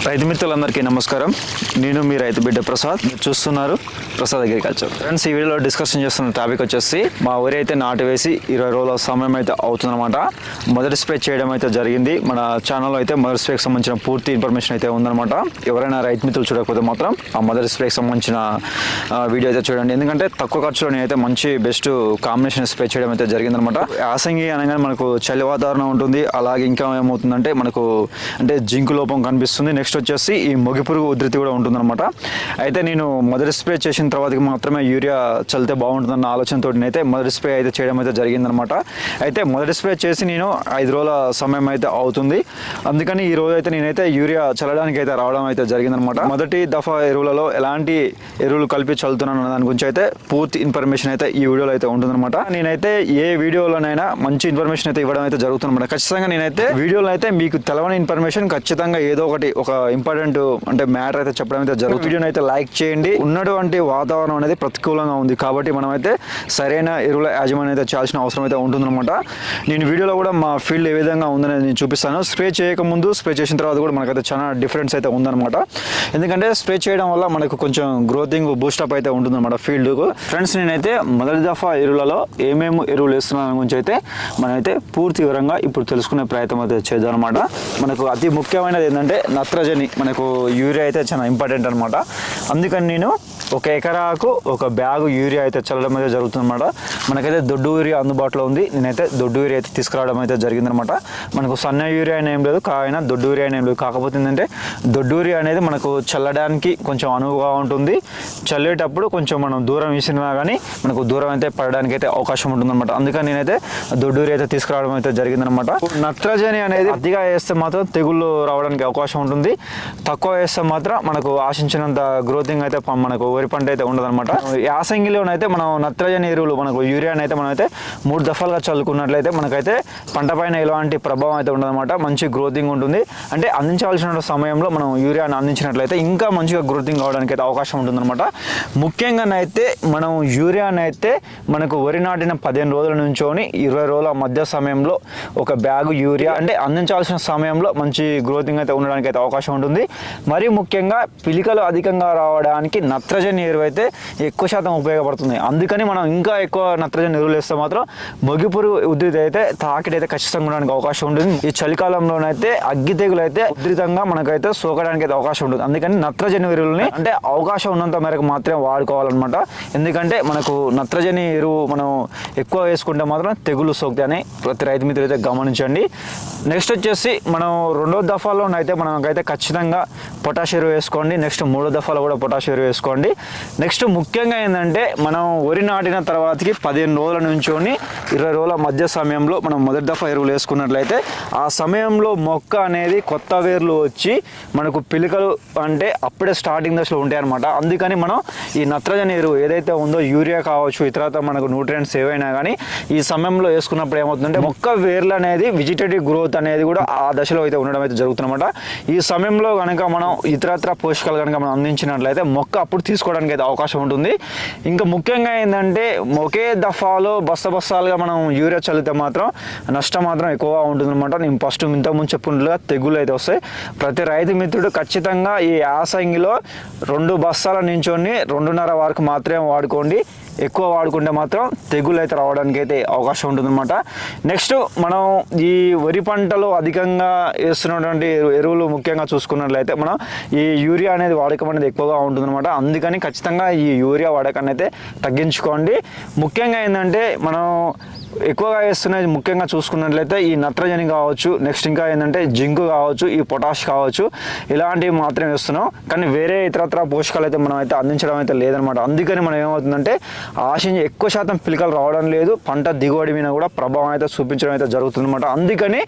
రైతు మిత్రులందరికీ నమస్కారం. నేను మీ రైతు బిడ్డ ప్రసాద్. మీరు చూస్తున్నారు ప్రసాద్ అగ్రికల్చర్. ఫ్రెండ్స్, ఈ వీడియోలో డిస్కషన్ చేస్తున్న టాపిక్ వచ్చేసి మా ఊరి అయితే నాటు వేసి 20 రోజుల సమయం అయితే అవుతుందన్నమాట. మొదటి స్ప్రే చేయడం అయితే జరిగింది. మన ఛానల్లో అయితే మొదటి స్ప్రేకి సంబంధించిన పూర్తి ఇన్ఫర్మేషన్ అయితే ఉందన్నమాట. ఎవరైనా రైతు మిత్రులు చూడకపోతే మాత్ం ఆ మొదటి స్ప్రేకి సంబంధించిన వీడియో అయితే చూడండి. ఎందుకంటే తక్కువ ఖర్చులో నేనైతే మంచి బెస్ట్ కాంబినేషన్ స్ప్రే చేయడం అయితే జరిగిందనమాట. యాసంగి అనగానే మనకు చలి వాతావరణం ఉంటుంది. అలాగే ఇంకా ఏమవుతుందంటే మనకు అంటే జింకు లోపం కనిపిస్తుంది. నెక్స్ట్ వచ్చేసి ఈ మొగి పురుగు ఉధృతి కూడా ఉంటుందన్నమాట. అయితే నేను మొదటి స్ప్రే చేసిన తర్వాత మాత్రమే యూరియా చల్లితే బాగుంటుందన్న ఆలోచనతో అయితే మొదటి స్ప్రే అయితే చేయడం అయితే జరిగిందనమాట. అయితే మొదటి స్ప్రే చేసి నేను 5 రోజుల సమయం అయితే అవుతుంది. అందుకని ఈ రోజు అయితే నేనైతే యూరియా చల్లడానికి అయితే రావడం అయితే జరిగిందనమాట. మొదటి దఫా ఎరువులలో ఎలాంటి ఎరువులు కలిపి చల్లుతున్నాను అన్న దాని గురించి అయితే పూర్తి ఇన్ఫర్మేషన్ అయితే ఈ వీడియోలో అయితే ఉంటుందన్నమాట. నేనైతే ఏ వీడియోలోనైనా మంచి ఇన్ఫర్మేషన్ అయితే ఇవ్వడం అయితే జరుగుతుందన్నమాట. ఖచ్చితంగా నేనైతే వీడియోలో అయితే మీకు తెలవని ఇన్ఫర్మేషన్ ఖచ్చితంగా ఏదో ఒకటి ఒక ఇంపార్టెంట్ అంటే మ్యాటర్ అయితే చెప్పడం అయితే జరుగుతుంది. వీడియోని అయితే లైక్ చేయండి. ఉన్నటువంటి వాతావరణం అనేది ప్రతికూలంగా ఉంది కాబట్టి మనం అయితే సరైన ఎరువుల యాజమాన్యం అయితే చేయాల్సిన అవసరం అయితే ఉంటుందన్నమాట. నేను వీడియోలో కూడా మా ఫీల్డ్ ఏ విధంగా ఉందనేది నేను చూపిస్తాను. స్ప్రే చేయకముందు స్ప్రే చేసిన తర్వాత కూడా మనకైతే చాలా డిఫరెన్స్ అయితే ఉందన్నమాట. ఎందుకంటే స్ప్రే చేయడం వల్ల మనకు కొంచెం గ్రోతింగ్ బూస్టప్ అయితే ఉంటుందన్నమాట ఫీల్డ్కు. ఫ్రెండ్స్, నేనైతే మొదటి దఫా ఎరువులలో ఏమేమి ఎరువులు వేస్తున్నాను గురించి అయితే మనమైతే పూర్తి వివరంగా ఇప్పుడు తెలుసుకునే ప్రయత్నం అయితే చేద్దాం అనమాట. మనకు అతి ముఖ్యమైనది ఏంటంటే నత్రజని. మనకు యూరియా అయితే చాలా ఇంపార్టెంట్ అనమాట. అందుకని నేను 1 ఎకరాకు 1 బ్యాగు యూరియా అయితే చల్లడం అయితే జరుగుతుందన్నమాట. మనకైతే దొడ్డు యూరియా అందుబాటులో ఉంది. నేనైతే దొడ్డు యూరియా అయితే తీసుకురావడం అయితే జరిగిందనమాట. మనకు సన్న యూరియా అయినా ఏం లేదు, అయినా దొడ్డు యూరియా అయినా ఏం లేదు. కాకపోతే ఏంటంటే దొడ్డు యూరియా అనేది మనకు చల్లడానికి కొంచెం అనువుగా ఉంటుంది. చల్లేటప్పుడు కొంచెం మనం దూరం వేసినా కానీ మనకు దూరం అయితే పడడానికి అయితే అవకాశం ఉంటుందన్నమాట. అందుకని నేనైతే దొడ్డు యూరియా అయితే తీసుకురావడం అయితే జరిగిందనమాట. నత్రజని అనేది అతిగా వేస్తే మాత్రం తెగుళ్ళు రావడానికి అవకాశం ఉంటుంది. తక్కువ వేస్తే మాత్రం మనకు ఆశించినంత గ్రోతింగ్ అయితే మనకు వరి పంట అయితే ఉండదన్నమాట. యాసంగిలోనైతే మనం నత్రజని ఎరువులు మనకు యూరియాని అయితే మనమైతే 3 దఫాలుగా చల్లుకున్నట్లయితే మనకైతే పంట పైన ఎలాంటి ప్రభావం అయితే ఉండదన్నమాట. మంచి గ్రోతింగ్ ఉంటుంది. అంటే అందించాల్సిన సమయంలో మనం యూరియాని అందించినట్లయితే ఇంకా మంచిగా గ్రోతింగ్ అవడానికి అయితే అవకాశం ఉంటుందన్నమాట. ముఖ్యంగానైతే మనం యూరియాని అయితే మనకు వరి నాటిన 15 రోజుల నుంచోని 20 రోజుల మధ్య సమయంలో 1 బ్యాగు యూరియా అంటే అందించాల్సిన సమయంలో మంచి గ్రోతింగ్ అయితే ఉండడానికి అయితే అవకాశం ఉంటుంది. మరీ ముఖ్యంగా పిలికలు అధికంగా రావడానికి నత్రజని ఎరువు అయితే ఎక్కువ శాతం ఉపయోగపడుతుంది. అందుకని మనం ఇంకా ఎక్కువ నత్రజని ఎరువులు వేస్తే మాత్రం మొగి పురుగు ఉధృతి అయితే తాకిడి అయితే ఖచ్చితంగా ఉండడానికి అవకాశం ఉంటుంది. ఈ చలికాలంలోనైతే అగ్గి తెగులు అయితే ఉధృతంగా మనకైతే సోకడానికి అయితే అవకాశం ఉంటుంది. అందుకని నత్రజని ఎరువులని అంటే అవకాశం ఉన్నంత మేరకు మాత్రమే వాడుకోవాలన్నమాట. ఎందుకంటే మనకు నత్రజని ఎరువు మనం ఎక్కువ వేసుకుంటే మాత్రం తెగులు సోకుతాయి అని ప్రతి రైతు మిత్రులు అయితే గమనించండి. నెక్స్ట్ వచ్చేసి మనం 2వ దఫాలోనైతే మనకైతే ఖచ్చితంగా పొటాష్ ఎరువు వేసుకోండి. నెక్స్ట్ 3వ దఫాలో కూడా పొటాష్ ఎరువు వేసుకోండి. నెక్స్ట్ ముఖ్యంగా ఏంటంటే మనం వరి నాటిన తర్వాతకి 15 రోజుల నుంచి 20 రోజుల మధ్య సమయంలో మనం మొదటి దఫా ఎరువులు వేసుకున్నట్లయితే ఆ సమయంలో మొక్క అనేది కొత్త వేర్లు వచ్చి మనకు పిలికలు అంటే అప్పుడే స్టార్టింగ్ దశలో ఉంటాయి అనమాట. అందుకని మనం ఈ నత్రజని ఎరువు ఏదైతే ఉందో యూరియా కావచ్చు ఇతరత మనకు న్యూట్రియంట్స్ ఏవైనా కానీ ఈ సమయంలో వేసుకున్నప్పుడు ఏమవుతుందంటే మొక్క వేర్లు అనేది వెజిటేటివ్ గ్రోత్ అనేది కూడా ఆ దశలో అయితే ఉండడం అయితే జరుగుతుందన్నమాట. ఈ సమయంలో కనుక మనం ఇతరత్ర పోషకాలు కనుక మనం అందించినట్లయితే మొక్క అప్పుడు తీసుకోవడానికి అయితే అవకాశం ఉంటుంది. ఇంకా ముఖ్యంగా ఏంటంటే ఒకే దఫాలో బస్తాలుగా మనం యూరియా చల్లితే మాత్రం నష్టం మాత్రం ఎక్కువగా ఉంటుందన్నమాట. నేను ఫస్ట్ ఇంతకుముందు చెప్పుకున్నట్లుగా తెగులు అయితే వస్తాయి. ప్రతి రైతు మిత్రుడు ఖచ్చితంగా ఈ యాసంగిలో 2 బస్తాల నుంచి 2.5 వరకు మాత్రమే వాడుకోండి. ఎక్కువ వాడుకుంటే మాత్రం తెగులు అయితే రావడానికి అయితే అవకాశం ఉంటుందన్నమాట. నెక్స్ట్ మనం ఈ వరి పంటలో అధికంగా వేస్తున్నటువంటి ఎరువులు ముఖ్యంగా చూసుకున్నట్లయితే మనం ఈ యూరియా అనేది వాడకం అనేది ఎక్కువగా ఉంటుందన్నమాట. అందుకని ఖచ్చితంగా ఈ యూరియా వాడకాన్ని అయితే తగ్గించుకోండి. ముఖ్యంగా ఏంటంటే మనం ఎక్కువగా వేస్తున్నది ముఖ్యంగా చూసుకున్నట్లయితే ఈ నత్రజని కావచ్చు, నెక్స్ట్ ఇంకా ఏంటంటే జింకు కావచ్చు, ఈ పొటాష్ కావచ్చు, ఇలాంటివి మాత్రమే వేస్తున్నాం. కానీ వేరే ఇతరత్ర పోషకాలు అయితే మనం అయితే అందించడం అయితే లేదనమాట. అందుకని మనం ఏమవుతుందంటే ఆశించి ఎక్కువ శాతం పిలికలు రావడం లేదు. పంట దిగుబడి మీద కూడా ప్రభావం అయితే చూపించడం అయితే జరుగుతుందన్నమాట. అందుకని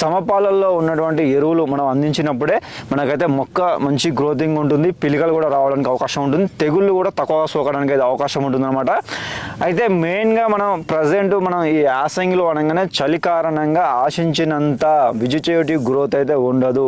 సమపాలల్లో ఉన్నటువంటి ఎరువులు మనం అందించినప్పుడే మనకైతే మొక్క మంచి గ్రోతింగ్ ఉంటుంది. పిలికలు కూడా రావడానికి అవకాశం ఉంటుంది. తెగుళ్ళు కూడా తక్కువగా సోకడానికి అయితే అవకాశం ఉంటుందన్నమాట. అయితే మెయిన్గా మనం ప్రజెంట్ మనం ఈ యాసంగిలో అనగానే చలి కారణంగా ఆశించినంత వెజిటేటివ్ గ్రోత్ అయితే ఉండదు.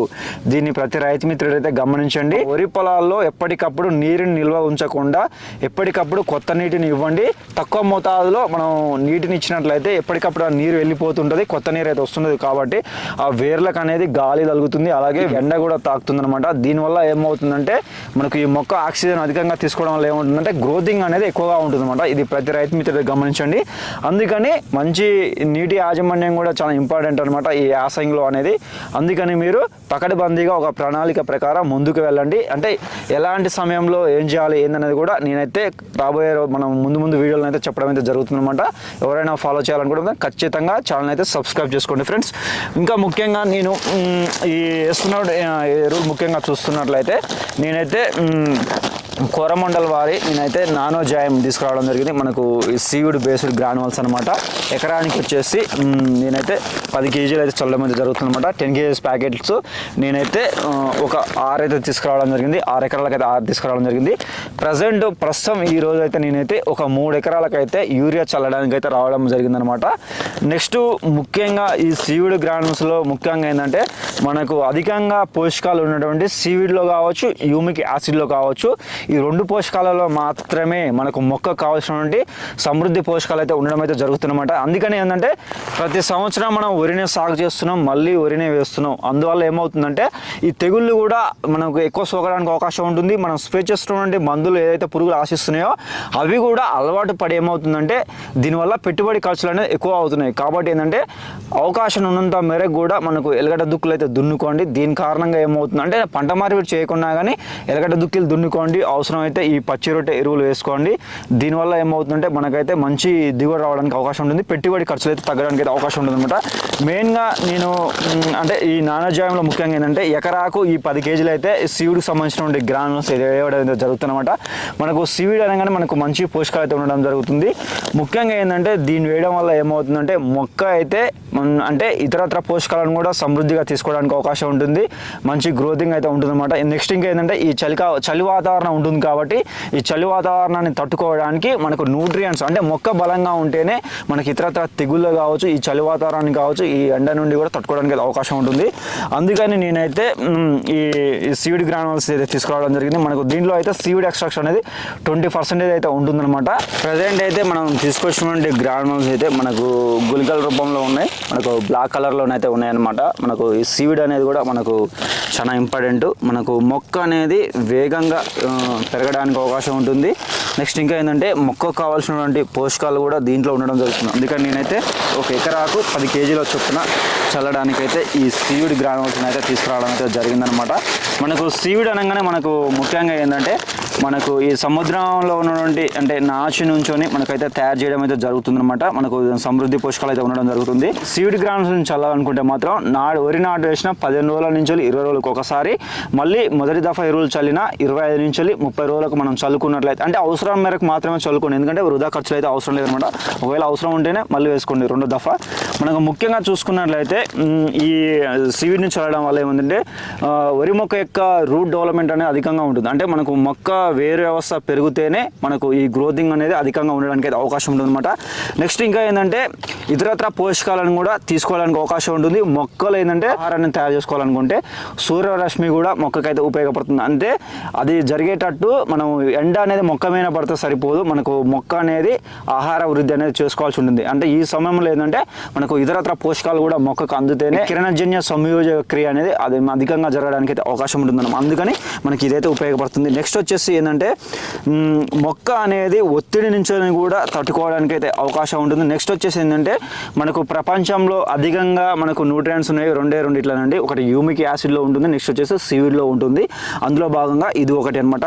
దీన్ని ప్రతి రైతు మిత్రుడు అయితే గమనించండి. వరి పొలాల్లో ఎప్పటికప్పుడు నీరుని నిల్వ ఉంచకుండా ఎప్పటికప్పుడు కొత్త నీటిని ఇవ్వండి. తక్కువ మోతాదులో మనం నీటిని ఇచ్చినట్లయితే ఎప్పటికప్పుడు ఆ నీరు వెళ్ళిపోతుంటుంది, కొత్త నీరు అయితే వస్తున్నది. కాబట్టి ఆ వేర్లకు అనేది గాలి తగులుతుంది, అలాగే ఎండ కూడా తాకుతుంది అనమాట. దీనివల్ల ఏమవుతుందంటే మనకు ఈ మొక్క ఆక్సిజన్ అధికంగా తీసుకోవడం వల్ల ఏముంటుందంటే గ్రోతింగ్ అనేది ఎక్కువగా ఉంటుంది అనమాట. ఇది ప్రతి రైతు మిత్రుడు గమనించండి. అందుకని మంచి నీటి యాజమాన్యం కూడా చాలా ఇంపార్టెంట్ అనమాట ఈ యాసంగిలో అనేది. అందుకని మీరు పకడ్బందీగా ఒక ప్రణాళిక ప్రకారం ముందుకు వెళ్ళండి. అంటే ఎలాంటి సమయంలో ఏం చేయాలి ఏందనేది కూడా నేనైతే రాబోయే మనం ముందు వీడియోలను అయితే చెప్పడం అయితే జరుగుతుంది అనమాట. ఎవరైనా ఫాలో చేయాలనుకుంటే ఖచ్చితంగా ఛానల్ అయితే సబ్స్క్రైబ్ చేసుకోండి ఫ్రెండ్స్. ఇంకా ముఖ్యంగా నేను ఈ వేస్తున్న ఎరువులు ముఖ్యంగా చూస్తున్నట్లయితే నేనైతే కోరమండల్ వారి నేనైతే నానో జాయం తీసుకురావడం జరిగింది. మనకు ఈ సీవుడ్ బేస్డ్ గ్రానువల్స్ అనమాట. ఎకరానికి వచ్చేసి నేనైతే 10 కేజీలు అయితే చల్లడం అయితే జరుగుతుంది అనమాట. 10 కేజీస్ ప్యాకెట్స్ నేనైతే ఒక 6 అయితే తీసుకురావడం జరిగింది. 6 ఎకరాలకైతే 6 తీసుకురావడం జరిగింది. ప్రస్తుతం ఈ రోజు అయితే నేనైతే ఒక 3 ఎకరాలకైతే యూరియా చల్లడానికి అయితే రావడం జరిగిందనమాట. నెక్స్ట్ ముఖ్యంగా ఈ సీవుడ్ గ్రానువల్స్లో ముఖ్యంగా ఏంటంటే మనకు అధికంగా పోషకాలు ఉన్నటువంటి సీవిడ్లో కావచ్చు, హ్యూమిక్ యాసిడ్లో కావచ్చు, ఈ 2 పోషకాలలో మాత్రమే మనకు మొక్కకు కావాల్సినటువంటి సమృద్ధి పోషకాలు అయితే ఉండడం అయితే జరుగుతుందన్నమాట. అందుకని ఏంటంటే ప్రతి సంవత్సరం మనం వరినే సాగు చేస్తున్నాం, మళ్ళీ వరినే వేస్తున్నాం. అందువల్ల ఏమవుతుందంటే ఈ తెగుళ్ళు కూడా మనకు ఎక్కువ సోకడానికి అవకాశం ఉంటుంది. మనం స్ప్రే చేస్తున్నటువంటి మందులు ఏదైతే పురుగులు ఆశిస్తున్నాయో అవి కూడా అలవాటు పడి ఏమవుతుందంటే దీనివల్ల పెట్టుబడి ఖర్చులు అనేది ఎక్కువ అవుతున్నాయి. కాబట్టి ఏంటంటే అవకాశం ఉన్నంత మేరకు కూడా మనకు ఎలగడ్డ దుక్కులు అయితే దున్నుకోండి. దీని కారణంగా ఏమవుతుందంటే పంట మార్పిడి చేయకుండా కానీ ఎలగడ్డ దుక్కులు దున్నుకోండి. అవసరమైతే ఈ పచ్చి రొట్టె ఎరువులు వేసుకోండి. దీనివల్ల ఏమవుతుందంటే మనకైతే మంచి దిగుబడి రావడానికి అవకాశం ఉంటుంది, పెట్టుబడి ఖర్చులు అయితే తగ్గడానికి అయితే అవకాశం ఉంటుంది అనమాట. మెయిన్గా నేను అంటే ఈ నానోజాయంలో ముఖ్యంగా ఏంటంటే ఎకరాకు ఈ 10 కేజీలు అయితే సీవుడికి సంబంధించినటువంటి గ్రానుల్స్ వేయడం జరుగుతుందన్నమాట. మనకు సీవుడ్ అనగానే మనకు మంచి పోషకాలు అయితే ఉండడం జరుగుతుంది. ముఖ్యంగా ఏంటంటే దీన్ని వేయడం వల్ల ఏమవుతుందంటే మొక్క అయితే అంటే ఇతరత్ర పోషకాలను కూడా సమృద్ధిగా తీసుకోవడానికి అవకాశం ఉంటుంది, మంచి గ్రోతింగ్ అయితే ఉంటుంది అనమాట. నెక్స్ట్ ఇంకా ఏంటంటే ఈ చలి వాతావరణం ఉంటుంది కాబట్టి ఈ చలి వాతావరణాన్ని తట్టుకోవడానికి మనకు న్యూట్రియంట్స్ అంటే మొక్క బలంగా ఉంటేనే మనకి ఇతరత్ర తెగుళ్ళు కావచ్చు, ఈ చలి వాతావరణం కావచ్చు, ఈ ఎండ నుండి కూడా తట్టుకోవడానికి అవకాశం ఉంటుంది. అందుకని నేనైతే ఈ సీవిడ్ గ్రానువల్స్ అయితే తీసుకురావడం జరిగింది. మనకు దీంట్లో అయితే సీవిడ్ ఎక్స్ట్రాక్షన్ అనేది 20% అయితే ఉంటుందన్నమాట. ప్రజెంట్ అయితే మనం తీసుకొచ్చినటువంటి గ్రానువల్స్ అయితే మనకు గుళికల రూపంలో ఉన్నాయి, మనకు బ్లాక్ కలర్లోనైతే ఉన్నాయన్నమాట. మనకు ఈ సీవిడ్ అనేది కూడా మనకు చాలా ఇంపార్టెంట్. మనకు మొక్క అనేది వేగంగా పెరగడానికి అవకాశం ఉంటుంది. నెక్స్ట్ ఇంకా ఏంటంటే మొక్కకు కావాల్సినటువంటి పోషకాలు కూడా దీంట్లో ఉండడం జరుగుతుంది. అందుకని నేనైతే ఒక ఎకరాకు 10 కేజీల చొప్పున చల్లడానికైతే ఈ సీవిడ్ గ్రానువల్స్ని అయితే తీసుకురావడం అయితే జరిగిందనమాట. మనకు సీవిడ్ అనగానే మనకు ముఖ్యంగా ఏంటంటే మనకు ఈ సముద్రంలో ఉన్నటువంటి అంటే నాచు నుంచొని మనకైతే తయారు చేయడం అయితే జరుగుతుందన్నమాట. మనకు సమృద్ధి పోషకాలు అయితే ఉండడం జరుగుతుంది. సీవిడ్ గ్రానువల్స్ చల్లాలనుకుంటే మాత్రం వరి నాటు వేసిన 15 రోజుల నుంచి 20 రోజులకు ఒకసారి, మళ్ళీ మొదటి దఫా ఎరువులు చల్లిన 25 నుంచి 30 రోజులకు మనం చల్లుకున్నట్లయితే అంటే అవసరం మేరకు మాత్రమే చల్లుకోండి. ఎందుకంటే వృధా ఖర్చులు అయితే అవసరం లేదనమాట. ఒకవేళ అవసరం ఉంటేనే మళ్ళీ వేసుకోండి 2వ దఫా. మనకు ముఖ్యంగా చూసుకున్నట్లయితే ఈ సీవిడ్ని చల్లడం వల్ల ఏమంటే వరి మొక్క యొక్క రూట్ డెవలప్మెంట్ అనేది అధికంగా ఉంటుంది. అంటే మనకు మొక్క వేరు వ్యవస్థ పెరిగితేనే మనకు ఈ గ్రోతింగ్ అనేది అధికంగా ఉండడానికి అయితే అవకాశం ఉంటుంది అనమాట. నెక్స్ట్ ఇంకా ఏంటంటే ఇతరత్ర పోషకాలను కూడా తీసుకోవడానికి అవకాశం ఉంటుంది. మొక్కలు ఏంటంటే ఆహారాన్ని తయారు చేసుకోవాలనుకుంటే సూర్యరశ్మి కూడా మొక్కకైతే ఉపయోగపడుతుంది. అంటే అది జరిగేటట్టు మనం ఎండ అనేది మొక్క మీద పడితే సరిపోదు, మనకు మొక్క అనేది ఆహార వృద్ధి అనేది చేసుకోవాల్సి ఉంటుంది. అంటే ఈ సమయంలో ఏంటంటే మనకు ఇతరత్ర పోషకాలు కూడా మొక్కకు అందుతేనే కిరణజన్య సంయోజక క్రియ అనేది అది అధికంగా జరగడానికి అయితే అవకాశం ఉంటుంది. అందుకని మనకి ఇదైతే ఉపయోగపడుతుంది. నెక్స్ట్ వచ్చేసి ఏంటంటే మొక్క అనేది ఒత్తిడి నుంచి కూడా తట్టుకోవడానికి అయితే అవకాశం ఉంటుంది. నెక్స్ట్ వచ్చేసి ఏంటంటే మనకు ప్రపంచంలో అధికంగా మనకు న్యూట్రియంట్స్ ఉన్నాయి, 2 ఇట్లానండి. ఒకటి హ్యూమిక్ యాసిడ్లో ఉంటుంది, నెక్స్ట్ వచ్చేసి సీవిడ్లో ఉంటుంది. అందులో భాగంగా ఇది ఒకటి అనమాట.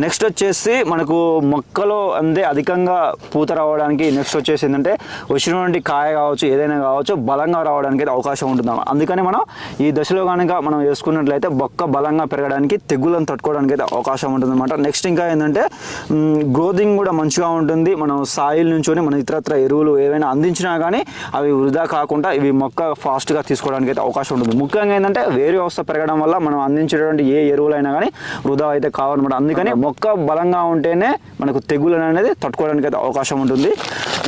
నెక్స్ట్ వచ్చేసి మనకు మొక్కలో అందే అధికంగా పూత రావడానికి నెక్స్ట్ వచ్చేసి ఏంటంటే వచ్చినటువంటి కాయ కావచ్చు ఏదైనా కావచ్చు బలంగా రావడానికి అయితే అవకాశం ఉంటుంది. అందుకని మనం ఈ దశలో కనుక మనం వేసుకున్నట్లయితే మొక్క బలంగా పెరగడానికి తెగులను తట్టుకోవడానికి అయితే అవకాశం ఉంటుంది అనమాట. నెక్స్ట్ ఇంకా ఏంటంటే గ్రోతింగ్ కూడా మంచిగా ఉంటుంది. మనం సాయిల్ నుంచి మన ఇతరత్ర ఎరువులు ఏవైనా అందించినా కానీ అవి వృధా కాకుండా ఇవి మొక్క ఫాస్ట్గా తీసుకోవడానికి అయితే అవకాశం ఉంటుంది. ముఖ్యంగా ఏంటంటే వేరు వ్యవస్థ పెరగడం వల్ల మనం అందించేటువంటి ఏ ఎరువులైనా కానీ వృధా అయితే కావాలన్నమాట. అందుకని మొక్క బలంగా ఉంటేనే మనకు తెగులు అనేది తట్టుకోవడానికి అయితే అవకాశం ఉంటుంది.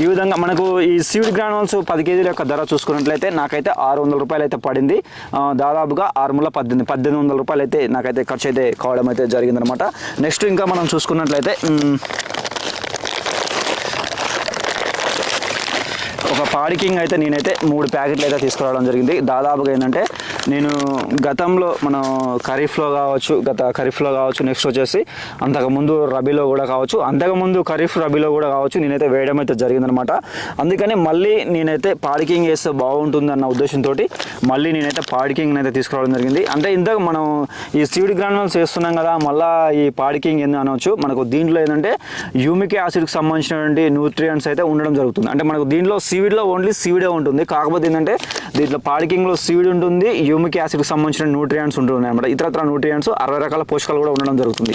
ఈ విధంగా మనకు ఈ సీడ్ గ్రానుల్స్ 10 కేజీల యొక్క ధర చూసుకున్నట్లయితే నాకైతే 600 రూపాయలు అయితే పడింది. దాదాపుగా 1800 రూపాయలు అయితే నాకైతే ఖర్చు అయితే కావడం అయితే జరిగిందనమాట. నెక్స్ట్ ఇంకా మనం చూసుకున్నట్లయితే ఒక పాడికింగ్ అయితే నేనైతే 3 ప్యాకెట్లు అయితే తీసుకురావడం జరిగింది. దాదాపుగా ఏంటంటే నేను గతంలో మనం ఖరీఫ్లో కావచ్చు నెక్స్ట్ వచ్చేసి అంతకుముందు రబీలో కూడా కావచ్చు, అంతకుముందు ఖరీఫ్ రబీలో కూడా కావచ్చు నేనైతే వేయడం అయితే జరిగిందనమాట. అందుకని మళ్ళీ నేనైతే పాడికింగ్ వేస్తే బాగుంటుంది అన్న ఉద్దేశంతో మళ్ళీ నేనైతే పాడికింగ్ అయితే తీసుకురావడం జరిగింది. అంటే ఇంతకు మనం ఈ సీడ్ గ్రానుల్స్ వేస్తున్నాం కదా, మళ్ళీ ఈ పాడికింగ్ ఏంది అనవచ్చు. మనకు దీంట్లో ఏంటంటే హ్యూమిక్ యాసిడ్కి సంబంధించినటువంటి న్యూట్రియంట్స్ అయితే ఉండడం జరుగుతుంది. అంటే మనకు దీంట్లో సీవిడ్లో ఓన్లీ సీవిడే ఉంటుంది, కాకపోతే ఏంటంటే దీంట్లో పాడికింగ్లో సీవిడ్ ఉంటుంది, హ్యూమిక్ యాసిడ్కి సంబంధించిన న్యూట్రియంట్స్ ఉంటున్నాయి అనమాట. ఇతరత్ర న్యూట్రియంట్స్ 60 రకాల పోషకాలు కూడా ఉండడం జరుగుతుంది.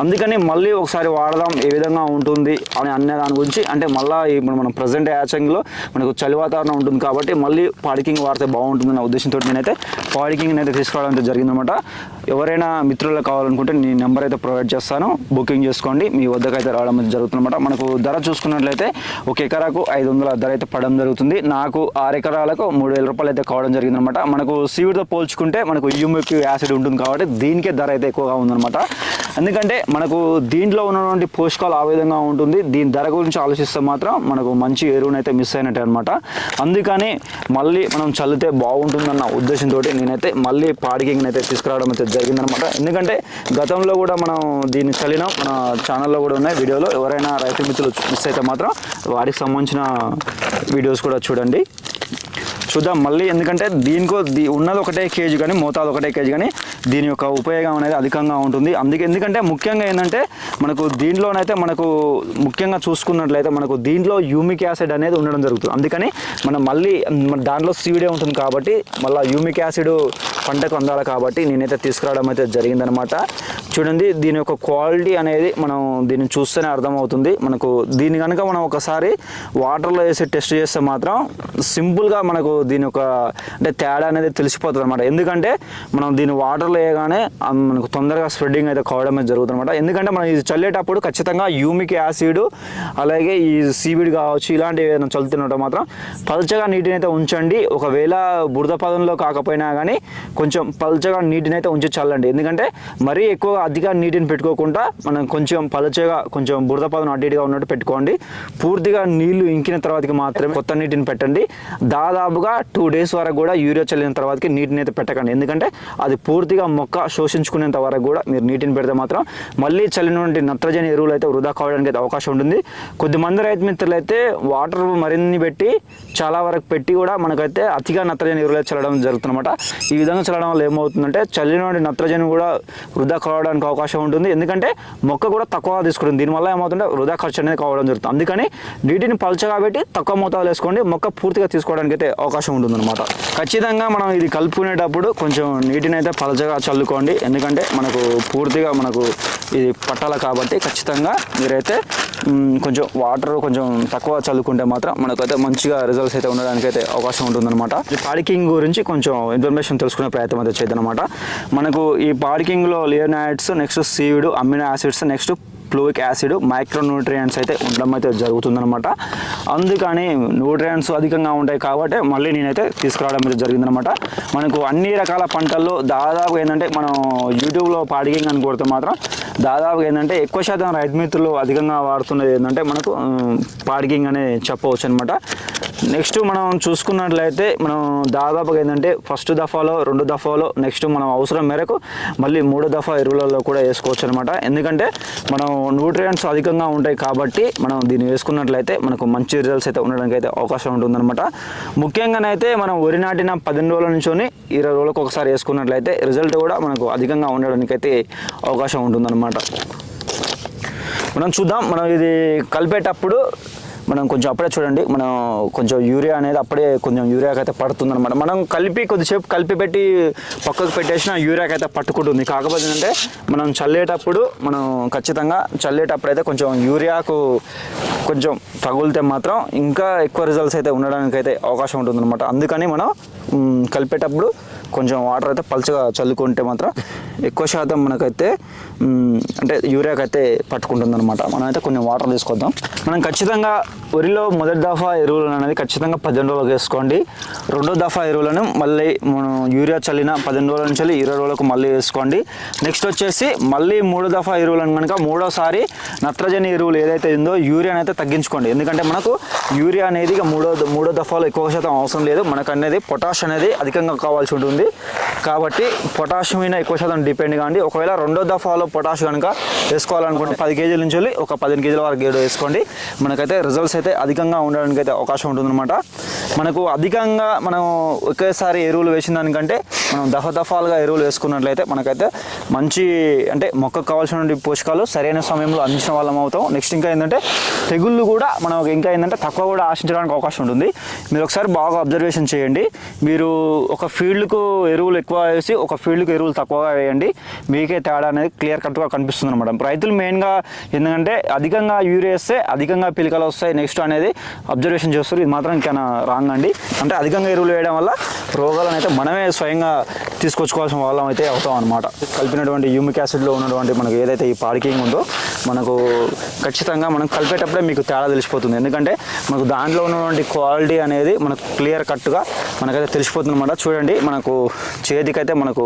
అందుకని మళ్ళీ ఒకసారి వాడదాం ఏ విధంగా ఉంటుంది అని అనే దాని గురించి, అంటే మళ్ళీ ఇప్పుడు మనం ప్రజెంట్ యాచంగ్లో మనకు చలి వాతావరణం ఉంటుంది కాబట్టి మళ్ళీ పాడికింగ్ వాడితే బాగుంటుందన్న ఉద్దేశంతో నేనైతే పాడికింగ్ అయితే తీసుకోవడం అయితే జరిగిందనమాట. ఎవరైనా మిత్రులకు కావాలనుకుంటే నేను నెంబర్ అయితే ప్రొవైడ్ చేస్తాను, బుకింగ్ చేసుకోండి, మీ వద్దకు అయితే రావడం అయితే జరుగుతుందన్నమాట. మనకు ధర చూసుకున్నట్లయితే 1 ఎకరాకు 500 ధర అయితే పడడం జరుగుతుంది. నాకు 6 ఎకరాలకు 3000 రూపాయలు అయితే కావడం జరిగిందనమాట. మనకు సీవిడ్తో పోల్చుకుంటే మనకు హ్యూమిక్ యాసిడ్ ఉంటుంది కాబట్టి దీనికే ధర అయితే ఎక్కువగా ఉందన్నమాట. ఎందుకంటే మనకు దీంట్లో ఉన్నటువంటి పోషకాలు ఆ విధంగా ఉంటుంది. దీని ధర గురించి ఆలోచిస్తే మాత్రం మనకు మంచి ఎరువునైతే అయితే మిస్ అయినట్టే అనమాట. అందుకని మళ్ళీ మనం చల్లితే బాగుంటుందన్న ఉద్దేశంతో నేనైతే మళ్ళీ పాడికింగ్ అయితే తీసుకురావడం అయితే జరిగిందనమాట. ఎందుకంటే గతంలో కూడా మనం దీన్ని చల్లినాం, మన ఛానల్లో కూడా ఉన్నాయి వీడియోలో. ఎవరైనా రైతు మిత్రులు మిస్ అయితే మాత్రం వాటికి సంబంధించిన వీడియోస్ కూడా చూడండి, చూద్దాం మళ్ళీ. ఎందుకంటే ఉన్నది 1 కేజీ కానీ మోతాదు 1 కేజీ కానీ దీని యొక్క ఉపయోగం అనేది అధికంగా ఉంటుంది. ఎందుకంటే ముఖ్యంగా ఏంటంటే మనకు దీంట్లోనైతే మనకు ముఖ్యంగా చూసుకున్నట్లయితే మనకు దీంట్లో హ్యూమిక్ యాసిడ్ అనేది ఉండడం జరుగుతుంది. అందుకని మనం మళ్ళీ దాంట్లో సీడే ఉంటుంది కాబట్టి మళ్ళీ హ్యూమిక్ యాసిడ్ పంటకు అందాలి కాబట్టి నేనైతే తీసుకురావడం అయితే జరిగిందనమాట. చూడండి దీని యొక్క క్వాలిటీ అనేది మనం దీన్ని చూస్తేనే అర్థమవుతుంది. మనకు దీన్ని కనుక మనం ఒకసారి వాటర్లో వేసి టెస్ట్ చేస్తే మాత్రం సింపుల్గా మనకు దీని యొక్క అంటే తేడా అనేది తెలిసిపోతుంది అనమాట. ఎందుకంటే మనం దీన్ని వాటర్లో వేయగానే మనకు తొందరగా స్ప్రెడ్డింగ్ అయితే కావడమే జరుగుతుంది అనమాట. ఎందుకంటే మనం ఇది చల్లేటప్పుడు ఖచ్చితంగా హ్యూమిక్ యాసిడ్ అలాగే ఈ సీవిడ్ కావచ్చు ఇలాంటివి ఏదైనా చల్లుతున్నట్టు మాత్రం పల్చగా నీటిని అయితే ఉంచండి. ఒకవేళ బురద పదంలో కాకపోయినా కానీ కొంచెం పల్చగా నీటిని అయితే ఉంచి చల్లండి. ఎందుకంటే మరీ ఎక్కువగా అధిక నీటిని పెట్టుకోకుండా మనం కొంచెం పలచగా కొంచెం బురద పదం అటు ఇటుగా ఉన్నట్టు పెట్టుకోండి. పూర్తిగా నీళ్లు ఇంకిన తర్వాతకి మాత్రమే కొత్త నీటిని పెట్టండి. దాదాపుగా 2 డేస్ వరకు కూడా యూరియా చల్లిన తర్వాతకి నీటిని అయితే పెట్టకండి. ఎందుకంటే అది పూర్తిగా మొక్క శోషించుకునేంత వరకు కూడా మీరు నీటిని పెడితే మాత్రం మళ్ళీ చల్లినటువంటి నత్రజని ఎరువులు అయితే వృధా కావడానికి అయితే అవకాశం ఉంటుంది. కొద్దిమంది రైతు మిత్రులు అయితే వాటర్ మరిన్ని పెట్టి చాలా వరకు పెట్టి కూడా మనకైతే అతిగా నత్రజని ఎరువులు అయితే చల్లడం జరుగుతుందన్నమాట. ఈ విధంగా చల్లడం వల్ల ఏమవుతుందంటే చల్లినటువంటి నత్రజని కూడా వృధా కావడానికి అవకాశం ఉంటుంది. ఎందుకంటే మొక్క కూడా తక్కువ తీసుకుంటుంది. దీనివల్ల ఏమవుతుంటే వృధా ఖర్చు అనేది కావడం జరుగుతుంది. అందుకని నీటిని పల్చగా పెట్టి తక్కువ మోతాదులో వేసుకోండి, మొక్క పూర్తిగా తీసుకోవడానికి అయితే అవకాశం ఉంటుంది అనమాట. ఖచ్చితంగా మనం ఇది కలుపుకునేటప్పుడు కొంచెం నీటిని అయితే పల్చగా చల్లుకోండి. ఎందుకంటే మనకు పూర్తిగా మనకు ఇది పట్టాలి కాబట్టి ఖచ్చితంగా మీరైతే కొంచెం వాటర్ కొంచెం తక్కువ చల్లుకుంటే మాత్రం మనకైతే మంచిగా రిజల్ట్స్ అయితే ఉండడానికి అయితే అవకాశం ఉంటుందన్నమాట. ఈ పాడికింగ్ గురించి కొంచెం ఇన్ఫర్మేషన్ తెలుసుకునే ప్రయత్నం అయితే చేద్దామన్నమాట. మనకు ఈ పాడికింగ్లో లియోనైడ్స్, next seaweed, amino acids, next fulvic acid, micronutrients అయితే ఉండడం అయితే జరుగుతుందన్నమాట. అందుకని న్యూట్రియంట్స్ అధికంగా ఉంటాయి కాబట్టి మళ్ళీ నేనైతే తీసుకురావడం అయితే జరిగిందనమాట. మనకు అన్ని రకాల పంటల్లో దాదాపు ఏంటంటే మనం యూట్యూబ్లో పాడికింగ్ అని కొడితే మాత్రం దాదాపు ఏంటంటే ఎక్కువ శాతం రైతు మిత్రులు అధికంగా వాడుతున్నది ఏంటంటే మనకు పాడికింగ్ అనే చెప్పవచ్చు అనమాట. నెక్స్ట్ మనం చూసుకున్నట్లయితే మనం దాదాపుగా ఏంటంటే ఫస్ట్ దఫాలో 2 దఫాలో నెక్స్ట్ మనం అవసరం మేరకు మళ్ళీ 3 దఫా ఎరువులలో కూడా వేసుకోవచ్చు అనమాట. ఎందుకంటే మనం న్యూట్రియంట్స్ అధికంగా ఉంటాయి కాబట్టి మనం దీన్ని వేసుకున్నట్లయితే మనకు మంచి రిజల్ట్స్ అయితే ఉండడానికి అయితే అవకాశం ఉంటుందన్నమాట. ముఖ్యంగానైతే మనం వరి నాటిన 15 రోజుల నుంచి 20 రోజులకు ఒకసారి వేసుకున్నట్లయితే రిజల్ట్ కూడా మనకు అధికంగా ఉండడానికి అయితే అవకాశం ఉంటుందన్నమాట. మనం చూద్దాం. మనం ఇది కలిపేటప్పుడు మనం కొంచెం అప్పుడే చూడండి, మనం కొంచెం యూరియా అనేది అప్పుడే కొంచెం యూరియాకి అయితే పడుతుందన్నమాట. మనం కొద్దిసేపు కలిపి పెట్టి పక్కకు పెట్టేసిన యూరియాకి అయితే పట్టుకుంటుంది. కాకపోతే ఏంటంటే మనం చల్లేటప్పుడు మనం ఖచ్చితంగా చల్లేటప్పుడు అయితే కొంచెం యూరియాకు కొంచెం తగులితే మాత్రం ఇంకా ఎక్కువ రిజల్ట్స్ అయితే ఉండడానికి అయితే అవకాశం ఉంటుందన్నమాట. అందుకని మనం కలిపేటప్పుడు కొంచెం వాటర్ అయితే పలుచగా చల్లుకుంటే మాత్రం ఎక్కువ శాతం మనకైతే అంటే యూరియాకైతే పట్టుకుంటుంది అనమాట. మనం అయితే కొన్ని వాటర్ తీసుకొద్దాం. మనం ఖచ్చితంగా వరిలో మొదటి దఫా ఎరువులను అనేది ఖచ్చితంగా 15 రోజులకు వేసుకోండి. రెండో దఫా ఎరువులను మళ్ళీ మనం యూరియా చల్లిన 15 రోజుల నుంచి 20 రోజులకు మళ్ళీ వేసుకోండి. నెక్స్ట్ వచ్చేసి మళ్ళీ మూడో దఫా ఎరువులను కనుక మూడోసారి నత్రజని ఎరువులు ఏదైతే ఉందో యూరియాని అయితే తగ్గించుకోండి. ఎందుకంటే మనకు యూరియా అనేది ఇక మూడో దఫాలో ఎక్కువ శాతం అవసరం లేదు. మనకు అనేది పొటాష్ అనేది అధికంగా కావాల్సి ఉంటుంది. కాబట్టి పొటాష్ మీద ఎక్కువ శాతం డిపెండ్ కాండి. ఒకవేళ రెండో దఫాలో పొటాష్ కనుక వేసుకోవాలనుకుంటే 10 కేజీల నుంచి ఒక 15 కేజీల వరకు వేసుకోండి. మనకైతే రిజల్ట్స్ అయితే అధికంగా ఉండడానికి అయితే అవకాశం ఉంటుందన్నమాట. మనకు అధికంగా మనం ఒకేసారి ఎరువులు వేసిన దానికంటే మనం దఫాలుగా ఎరువులు వేసుకున్నట్లయితే మనకైతే మంచి అంటే మొక్కకు కావాల్సిన పోషకాలు సరైన సమయంలో అందించిన వాళ్ళం అవుతాం. నెక్స్ట్ ఇంకా ఏంటంటే తెగుళ్ళు కూడా మనం ఇంకా ఏంటంటే తక్కువ కూడా ఆశించడానికి అవకాశం ఉంటుంది. మీరు ఒకసారి బాగా అబ్జర్వేషన్ చేయండి. మీరు ఒక ఫీల్డ్కు ఎరువులు ఎక్కువ వేసి ఒక ఫీల్డ్కు ఎరువులు తక్కువగా వేయండి. మీకే తేడా అనేది క్లియర్ కట్గా కనిపిస్తుంది అనమాట. రైతులు మెయిన్గా ఎందుకంటే అధికంగా యూరియా వేస్తే అధికంగా పిలకలు వస్తాయి నెక్స్ట్ అనేది అబ్జర్వేషన్ చేస్తారు. ఇది మాత్రం ఇంకా రాంగ్ అండి. అంటే అధికంగా ఎరువులు వేయడం వల్ల రోగాలను అయితే మనమే స్వయంగా తీసుకొచ్చుకోవాల్సిన వాళ్ళం అయితే అవుతాం అనమాట. కలిపినటువంటి హ్యూమిక్ యాసిడ్లో ఉన్నటువంటి మనకు ఏదైతే ఈ పార్కింగ్ ఉందో మనకు ఖచ్చితంగా మనం కలిపేటప్పుడే మీకు తేడా తెలిసిపోతుంది. ఎందుకంటే మనకు దాంట్లో ఉన్నటువంటి క్వాలిటీ అనేది మనకు క్లియర్ కట్గా మనకైతే తెలిసిపోతుంది అనమాట. చూడండి మనకు చేతికైతే మనకు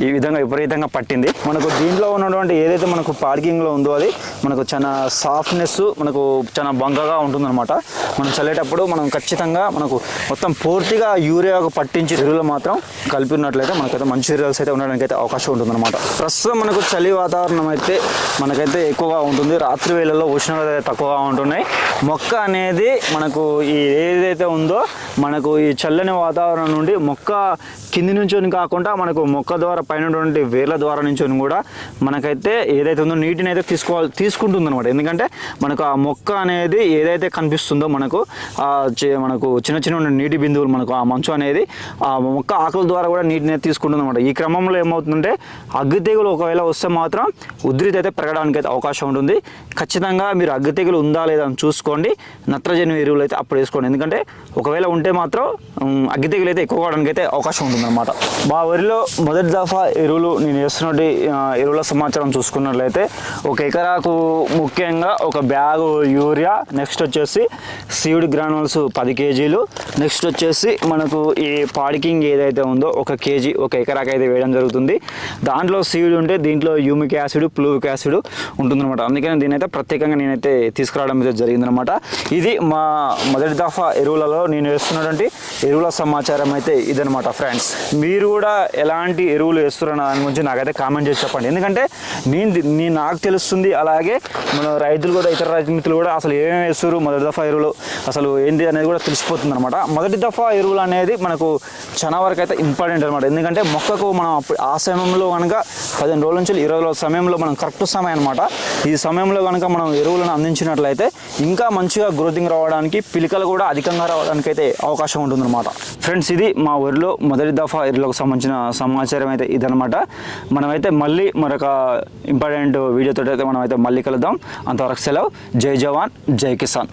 ఈ విధంగా విపరీతంగా పట్టింది. మనకు దీంట్లో ఉన్నటువంటి ఏదైతే మనకు పార్కింగ్లో ఉందో అది మనకు చాలా సాఫ్ట్నెస్ మనకు చాలా బంకగా ఉంటుందన్నమాట. మనం చల్లేటప్పుడు మనం ఖచ్చితంగా మనకు మొత్తం పూర్తిగా యూరియాకు పట్టించి ఎరువులు మాత్రం కలిపినట్లయితే మనకైతే మంచి రిజల్ట్స్ అయితే ఉండడానికి అయితే అవకాశం ఉంటుందన్నమాట. ప్రస్తుతం మనకు చలి వాతావరణం అయితే మనకైతే ఎక్కువగా ఉంటుంది. రాత్రి వేళల్లో ఉష్ణోగ్రత తక్కువగా ఉంటున్నాయి. మొక్క అనేది మనకు ఈ ఏదైతే ఉందో మనకు ఈ చల్లని వాతావరణం నుండి మొక్క కింది నుంచి కాకుండా మనకు మొక్క ద్వారా పైన వేర్ల ద్వారా నుంచి కూడా మనకైతే ఏదైతే ఉందో నీటిని అయితే తీసుకుంటుంది అనమాట. ఎందుకంటే మనకు ఆ మొక్క అనేది ఏదైతే కనిపిస్తుందో మనకు చిన్న చిన్న నీటి బిందువులు మనకు ఆ మంచు అనేది ఆ మొక్క ఆకుల ద్వారా కూడా నీటిని తీసుకుంటుంది అనమాట. ఈ క్రమంలో ఏమవుతుందంటే అగ్గి తెగులు ఒకవేళ వస్తే మాత్రం ఉధృతి అయితే పెరగడానికి అయితే అవకాశం ఉంటుంది. ఖచ్చితంగా మీరు అగ్గి తెగులు ఉందా లేదా అని చూసుకోండి. నత్రజని ఎరువులు అయితే అప్పుడు వేసుకోండి. ఎందుకంటే ఒకవేళ ఉంటే మాత్రం అగ్గి తెగులు అయితే ఎక్కువ అవడానికి అయితే అవకాశం ఉంటుంది అనమాట. మా వరిలో మొదటి దఫా ఎరువులు నేను వేస్తున్నట్టు ఎరువుల సమాచారం చూసుకున్నట్లయితే ఒక ఎకరాకు ముఖ్యంగా ఒక బ్యాగు యూరియా, నెక్స్ట్ వచ్చేసి సీడ్ గ్రానుల్స్ 10 కేజీలు, నెక్స్ట్ వచ్చేసి మనకు ఈ పాడికింగ్ ఏదైతే ఉందో 1 కేజీ ఒక ఎకరాకి అయితే వేయడం జరుగుతుంది. దాంట్లో సీడ్ ఉంటే దీంట్లో హ్యూమిక్ యాసిడ్ ఫ్లూవిక్ యాసిడ్ ఉంటుందన్నమాట. అందుకని దీని అయితే ప్రత్యేకంగా నేనైతే తీసుకురావడం అయితే జరిగిందనమాట. ఇది మా మొదటి దఫా ఎరువులలో నేను వేస్తున్నటువంటి ఎరువుల సమాచారం అయితే ఇదనమాట ఫ్రెండ్స్. మీరు కూడా ఎలాంటి ఎరువులు వేస్తున్న దాని గురించి నాకైతే కామెంట్ చేసి చెప్పండి. ఎందుకంటే నాకు తెలుస్తుంది, అలాగే మన రైతులు కూడా ఇతర రైతు మిత్రులు కూడా అసలు ఏమేమి వేస్తారు మొదటి దఫా ఎరువులు అసలు ఏంటి అనేది కూడా తెలిసిపోతుంది అనమాట. మొదటి దఫా ఎరువులు అనేది మనకు చాలా వరకు అయితే ఇంపార్టెంట్ అనమాట. ఎందుకంటే మొక్కకు మనం ఆ సమయంలో కనుక 15 రోజుల నుంచి 20 రోజుల సమయంలో మనం కరెక్ట్ సమయం అనమాట. ఈ సమయంలో కనుక మనం ఎరువులను అందించినట్లయితే ఇంకా మంచిగా గ్రోతింగ్ రావడానికి పిలికలు కూడా అధికంగా రావడానికి అయితే అవకాశం ఉంటుందన్నమాట. ఫ్రెండ్స్, ఇది మా ఊరిలో మొదటి దఫా ఎరువులకు సంబంధించిన సమాచారం అయితే ఇదనమాట. మనమైతే మళ్ళీ మరొక ఇంపార్టెంట్ వీడియోతో అయితే మనమైతే మళ్ళీ కలుద్దాం. అంతవరకు సెలవు. జై జవాన్, జై కిసాన్.